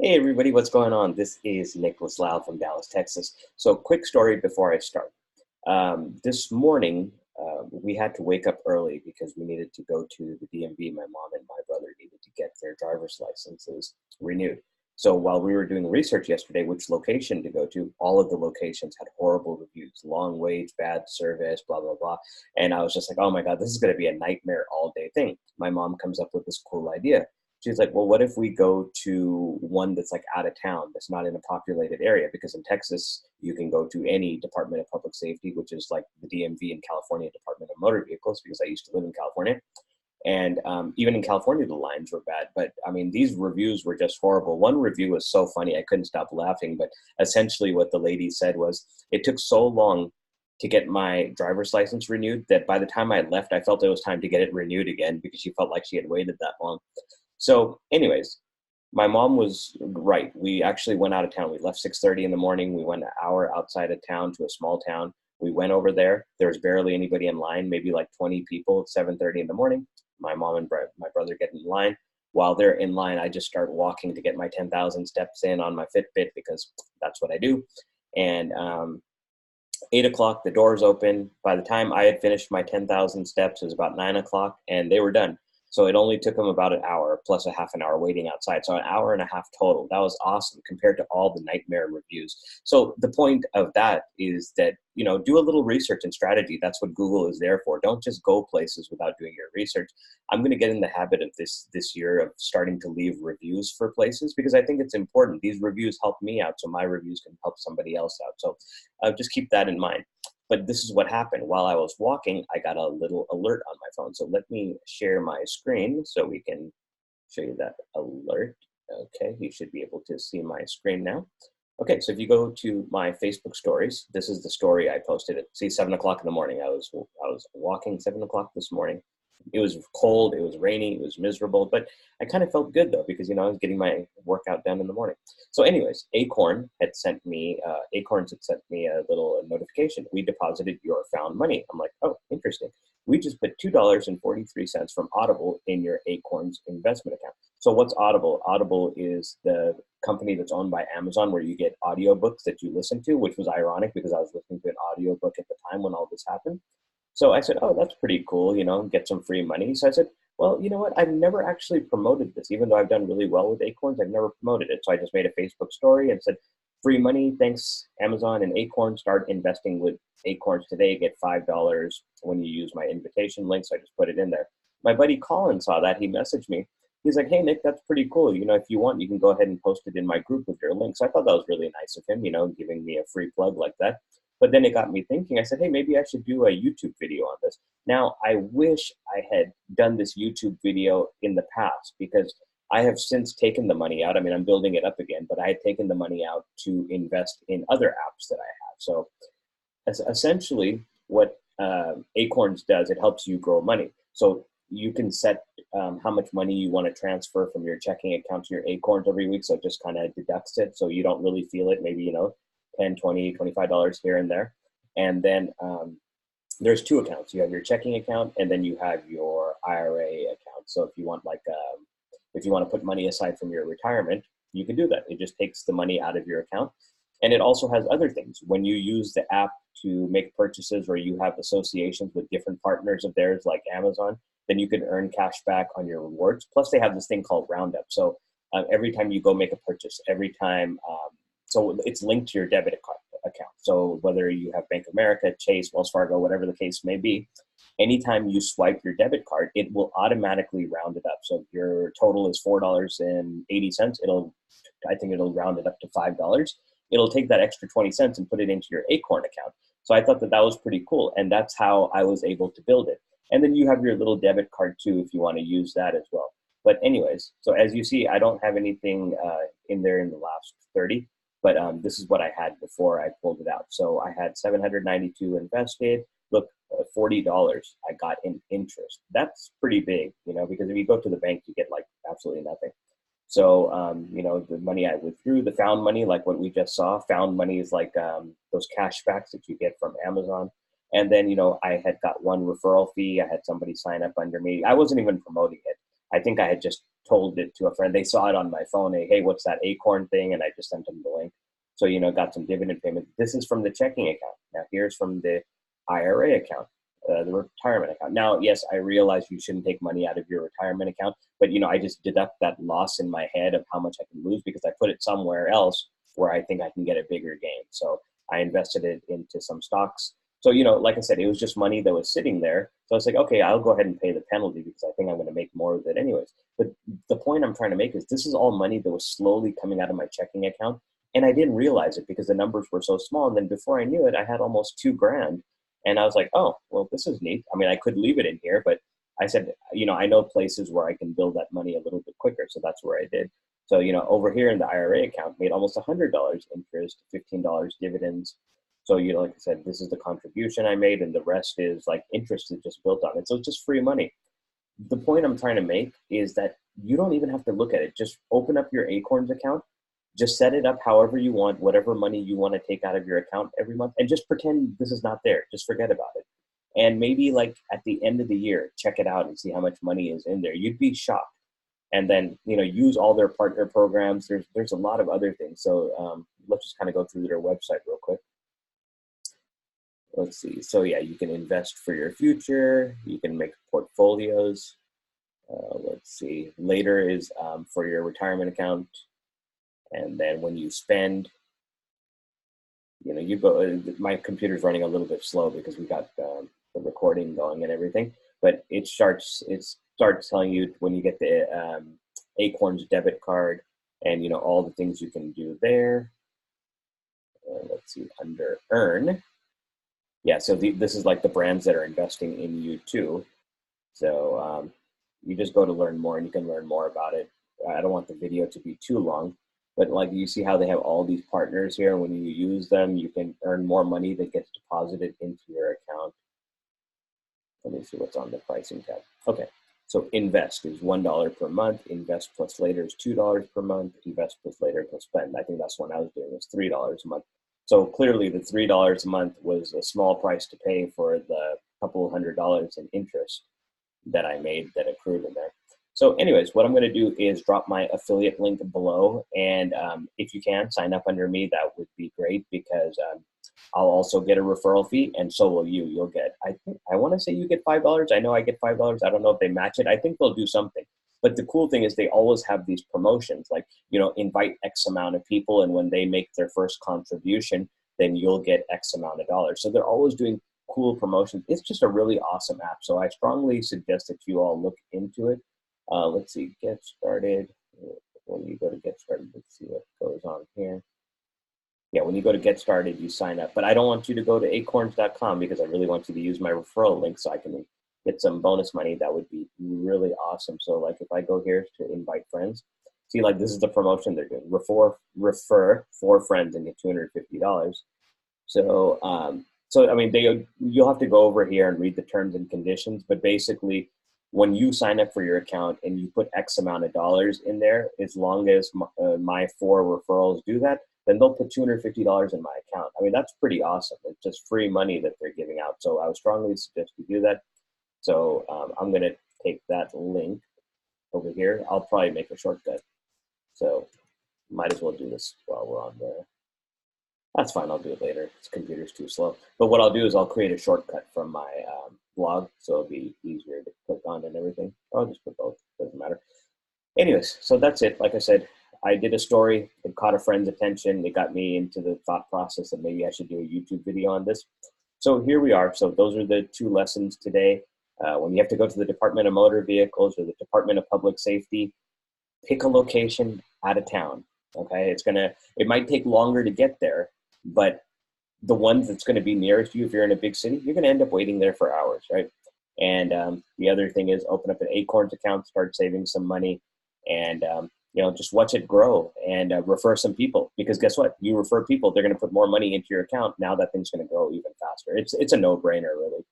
Hey everybody, what's going on? This is Nicholas Loud from Dallas, Texas. So, quick story before I start. This morning, we had to wake up early because we needed to go to the DMV. My mom and my brother needed to get their driver's licenses renewed. So, while we were doing research yesterday, which location to go to, all of the locations had horrible reviews, long waits, bad service, blah, blah, blah. And I was just like, oh my God, this is going to be a nightmare all day thing. My mom comes up with this cool idea. She's like, well, what if we go to one that's like out of town, that's not in a populated area? Because in Texas, you can go to any Department of Public Safety, which is like the DMV in California, Department of Motor Vehicles, because I used to live in California. And even in California, the lines were bad. But I mean, these reviews were just horrible. One review was so funny, I couldn't stop laughing. But essentially, what the lady said was, it took so long to get my driver's license renewed that by the time I left, I felt it was time to get it renewed again because she felt like she had waited that long. So, anyways, my mom was right. We actually went out of town. We left 6:30 in the morning. We went an hour outside of town to a small town. We went over there. There was barely anybody in line, maybe like 20 people at 7:30 in the morning. My mom and my brother get in line. While they're in line, I just start walking to get my 10,000 steps in on my Fitbit because that's what I do. And 8 o'clock, the doors open. By the time I had finished my 10,000 steps, it was about 9 o'clock, and they were done. So it only took them about an hour plus a half an hour waiting outside. So an hour and a half total. That was awesome compared to all the nightmare reviews. So the point of that is that, do a little research and strategy. That's what Google is there for. Don't just go places without doing your research. I'm going to get in the habit of this year of starting to leave reviews for places because I think it's important. These reviews help me out, so my reviews can help somebody else out. So just keep that in mind. But this is what happened. While I was walking, I got a little alert on my phone. So let me share my screen so we can show you that alert. Okay, you should be able to see my screen now. Okay, so if you go to my Facebook stories, this is the story I posted at 7 o'clock in the morning. I was walking 7 o'clock this morning. It was cold, it was rainy, it was miserable, but I kind of felt good though because I was getting my workout done in the morning. So, anyways, Acorns had sent me a little notification. We deposited your found money. I'm like, oh, interesting. We just put $2.43 from Audible in your Acorns investment account. So, what's Audible? Audible is the company that's owned by Amazon where you get audiobooks that you listen to, which was ironic because I was listening to an audiobook at the time when all this happened. So I said, oh, that's pretty cool, get some free money. So I said, well, you know what? I've never actually promoted this. Even though I've done really well with Acorns, I've never promoted it. So I just made a Facebook story and said, free money, thanks, Amazon and Acorns. Start investing with Acorns today. Get $5 when you use my invitation link. So I just put it in there. My buddy Colin saw that. He messaged me. He's like, hey, Nick, that's pretty cool. If you want, you can go ahead and post it in my group with your link. So I thought that was really nice of him, giving me a free plug like that. But then it got me thinking. I said, hey, maybe I should do a YouTube video on this. Now, I wish I had done this YouTube video in the past because I have since taken the money out. I mean, I'm building it up again, but I had taken the money out to invest in other apps that I have. So essentially, what Acorns does, it helps you grow money. So you can set how much money you want to transfer from your checking account to your Acorns every week. So it just kind of deducts it. So you don't really feel it. Maybe, 10, 20, $25 here and there. And then there's two accounts. You have your checking account and then you have your IRA account. So if you want if you want to put money aside from your retirement, you can do that. It just takes the money out of your account. And it also has other things. When you use the app to make purchases or you have associations with different partners of theirs like Amazon, then you can earn cash back on your rewards. Plus they have this thing called Roundup. So every time you go make a purchase, so it's linked to your debit card account. So whether you have Bank of America, Chase, Wells Fargo, whatever the case may be, anytime you swipe your debit card, it will automatically round it up. So if your total is $4.80, I think it'll round it up to $5. It'll take that extra 20 cents and put it into your Acorn account. So I thought that was pretty cool. And that's how I was able to build it. And then you have your little debit card too, if you want to use that as well. But anyways, so as you see, I don't have anything in there in the last 30. But this is what I had before I pulled it out. So I had 792 invested. Look, $40 I got in interest. That's pretty big, because if you go to the bank, you get like absolutely nothing. So, the money I withdrew, the found money, like what we just saw, found money is like those cash backs that you get from Amazon. And then, I had got one referral fee. I had somebody sign up under me. I wasn't even promoting it. I think I had just told it to a friend. They saw it on my phone. Hey, what's that Acorn thing? And I just sent them the link. So, got some dividend payment. This is from the checking account. Now, here's from the IRA account, the retirement account. Now, yes, I realize you shouldn't take money out of your retirement account, but, I just deduct that loss in my head of how much I can lose because I put it somewhere else where I think I can get a bigger gain. So I invested it into some stocks. So, like I said, it was just money that was sitting there. So I was like, okay, I'll go ahead and pay the penalty because I think I'm going to make more of it anyways. But the point I'm trying to make is this is all money that was slowly coming out of my checking account. And I didn't realize it because the numbers were so small. And then before I knew it, I had almost $2,000. And I was like, oh, well, this is neat. I mean, I could leave it in here, but I said, I know places where I can build that money a little bit quicker. So that's where I did. So, over here in the IRA account, made almost $100 interest, $15 dividends. So, like I said, this is the contribution I made, and the rest is like interest is just built on it. So it's just free money. The point I'm trying to make is that you don't even have to look at it. Just open up your Acorns account, just set it up however you want, whatever money you want to take out of your account every month, and just pretend this is not there. Just forget about it. And maybe like at the end of the year, check it out and see how much money is in there. You'd be shocked. And then, use all their partner programs. There's a lot of other things. So let's just kind of go through their website real quick. Let's see. So yeah, you can invest for your future. You can make portfolios. Let's see. Later is for your retirement account. And then when you spend, you go, my computer's running a little bit slow because we got the recording going and everything, but it starts telling you when you get the Acorns debit card and, all the things you can do there. Let's see, under earn. Yeah, so this is like the brands that are investing in you too. So you just go to learn more and you can learn more about it. I don't want the video to be too long, but like you see how they have all these partners here. When you use them, you can earn more money that gets deposited into your account. Let me see what's on the pricing tab. Okay, so invest is $1 per month. Invest plus later is $2 per month. Invest plus later plus spend. I think that's one I was doing was $3 a month. So clearly the $3 a month was a small price to pay for the couple $100 in interest that I made that accrued in there. So anyways, what I'm going to do is drop my affiliate link below. And if you can sign up under me, that would be great because I'll also get a referral fee and so will you. You'll get, I want to say you get $5. I know I get $5. I don't know if they match it. I think they'll do something. But the cool thing is they always have these promotions, like, invite X amount of people. And when they make their first contribution, then you'll get X amount of dollars. So they're always doing cool promotions. It's just a really awesome app. So I strongly suggest that you all look into it. Let's see, get started. When you go to get started, let's see what goes on here. Yeah, when you go to get started, you sign up. But I don't want you to go to acorns.com because I really want you to use my referral link so I can get some bonus money. That would be really awesome. So like if I go here to invite friends, see, like this is the promotion they're doing. Refer 4 friends and get $250. So I mean, you'll have to go over here and read the terms and conditions, but basically when you sign up for your account and you put X amount of dollars in there, as long as my 4 referrals do that, then they'll put $250 in my account. I mean, that's pretty awesome. It's just free money that they're giving out. So I would strongly suggest you do that. So I'm going to take that link over here. I'll probably make a shortcut. So might as well do this while we're on there. That's fine. I'll do it later. This computer's too slow. But what I'll do is I'll create a shortcut from my blog, so it'll be easier to click on and everything. I'll just put both. Doesn't matter. Anyways, so that's it. Like I said, I did a story. It caught a friend's attention. It got me into the thought process that maybe I should do a YouTube video on this. So here we are. So those are the 2 lessons today. When you have to go to the Department of Motor Vehicles or the Department of Public Safety, pick a location out of town. Okay, it might take longer to get there, but the one that's going to be nearest you, if you're in a big city, you're going to end up waiting there for hours, right? And the other thing is open up an Acorns account, start saving some money, and just watch it grow and refer some people. Because guess what? You refer people, they're going to put more money into your account. Now that thing's going to grow even faster. It's a no-brainer, really.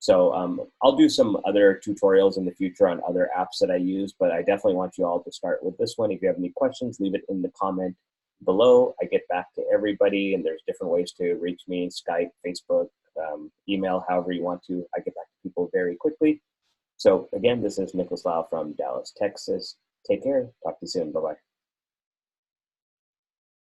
So I'll do some other tutorials in the future on other apps that I use, but I definitely want you all to start with this one. If you have any questions, leave it in the comment below. I get back to everybody, and there's different ways to reach me: Skype, Facebook, email, however you want to. I get back to people very quickly. So again, this is Nicholas Lau from Dallas, Texas. Take care. Talk to you soon. Bye-bye.